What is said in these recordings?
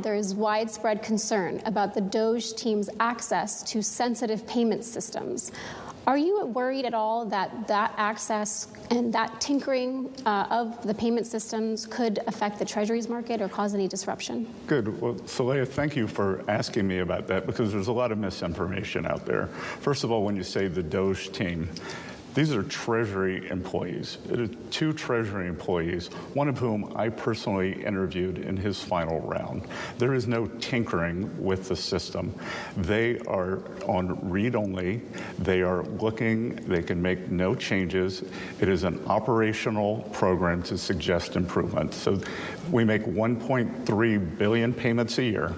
There is widespread concern about the DOGE team's access to sensitive payment systems. Are you worried at all that that access and that tinkering of the payment systems could affect the Treasuries market or cause any disruption? Good. Well, Saleha, thank you for asking me about that, because there's a lot of misinformation out there. First of all, when you say the DOGE team, these are Treasury employees. It is 2 Treasury employees, one of whom I personally interviewed in his final round. There is no tinkering with the system. They are on read-only. They are looking. They can make no changes. It is an operational program to suggest improvement. So we make 1.3 billion payments a year.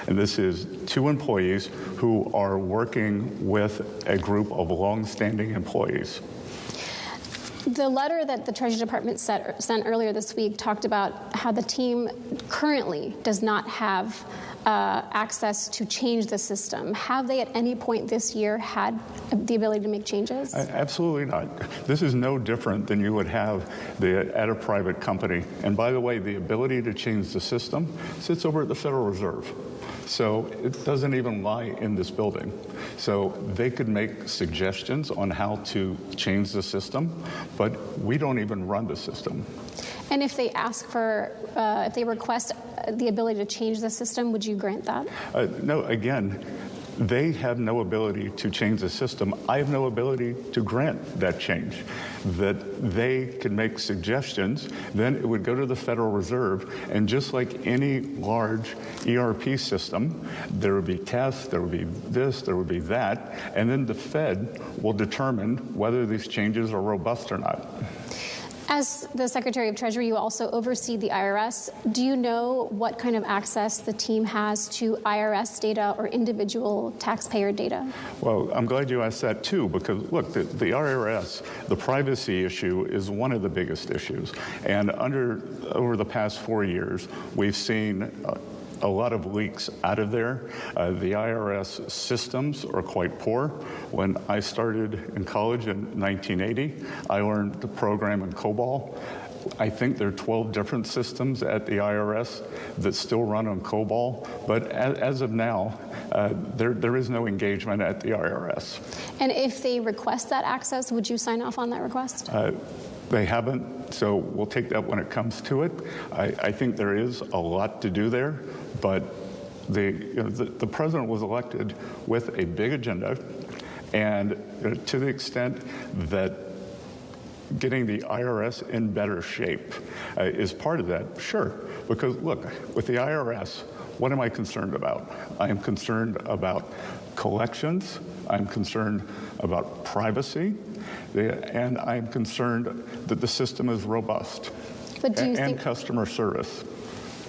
And this is 2 employees who are working with a group of long-standing employees. The letter that the Treasury Department sent earlier this week talked about how the team currently does not have access to change the system. Have they at any point this year had the ability to make changes? Absolutely not. This is no different than you would have at a private company. And by the way, the ability to change the system sits over at the Federal Reserve. So it doesn't even lie in this building. So they could make suggestions on how to change the system, but we don't even run the system. And if they ask for, if they request the ability to change the system, would you grant that? No, again, they have no ability to change the system. I have no ability to grant that change. That they can make suggestions, then it would go to the Federal Reserve, and just like any large ERP system, there would be tests, there would be this, there would be that, and then the Fed will determine whether these changes are robust or not. As the Secretary of Treasury, you also oversee the IRS. Do you know what kind of access the team has to IRS data or individual taxpayer data? Well, I'm glad you asked that too, because look, the IRS, the privacy issue is one of the biggest issues. And over the past 4 years, we've seen a lot of leaks out of there. The IRS systems are quite poor. When I started in college in 1980, I learned the program in COBOL. I think there are 12 different systems at the IRS that still run on COBOL, but as of now, there is no engagement at the IRS. And if they request that access, would you sign off on that request? They haven't, so we'll take that when it comes to it. I think there is a lot to do there, but the president was elected with a big agenda, and to the extent that getting the IRS in better shape is part of that, sure. Because look, with the IRS, what am I concerned about? I am concerned about collections. I'm concerned about privacy. And I'm concerned that the system is robust. But do you think customer service.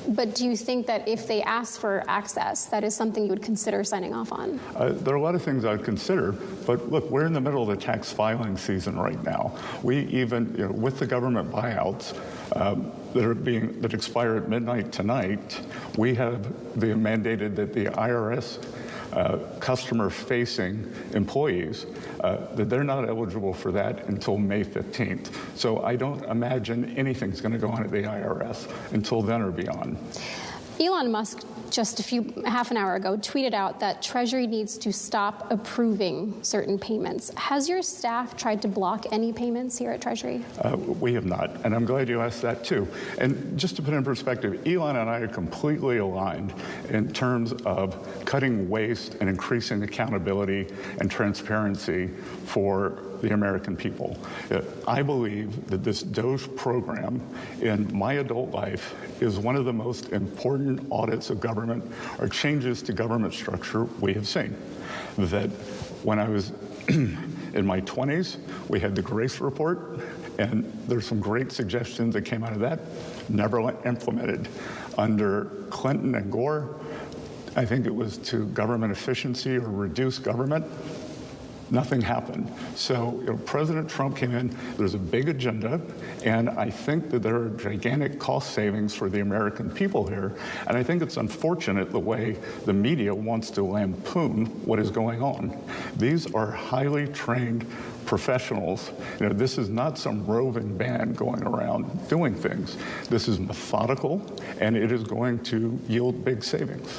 But do you think that if they ask for access, that is something you would consider signing off on? There are a lot of things I'd consider, but look, we're in the middle of the tax filing season right now. We even, with the government buyouts that expire at midnight tonight, we have mandated that the IRS customer-facing employees, that they're not eligible for that until May 15th. So I don't imagine anything's going to go on at the IRS until then or beyond. Elon Musk, just half an hour ago, tweeted out that Treasury needs to stop approving certain payments. Has your staff tried to block any payments here at Treasury? We have not, and I'm glad you asked that too. And just to put in perspective, Elon and I are completely aligned in terms of cutting waste and increasing accountability and transparency for the American people. I believe that this DOGE program in my adult life is one of the most important audits of government or changes to government structure we have seen. That when I was in my 20s, we had the Grace Report, and there's some great suggestions that came out of that, never implemented. Under Clinton and Gore, I think it was to government efficiency or reduce government. Nothing happened. So President Trump came in, there's a big agenda, and I think that there are gigantic cost savings for the American people here. And I think it's unfortunate the way the media wants to lampoon what is going on. These are highly trained professionals, this is not some roving band going around doing things. This is methodical, and it is going to yield big savings.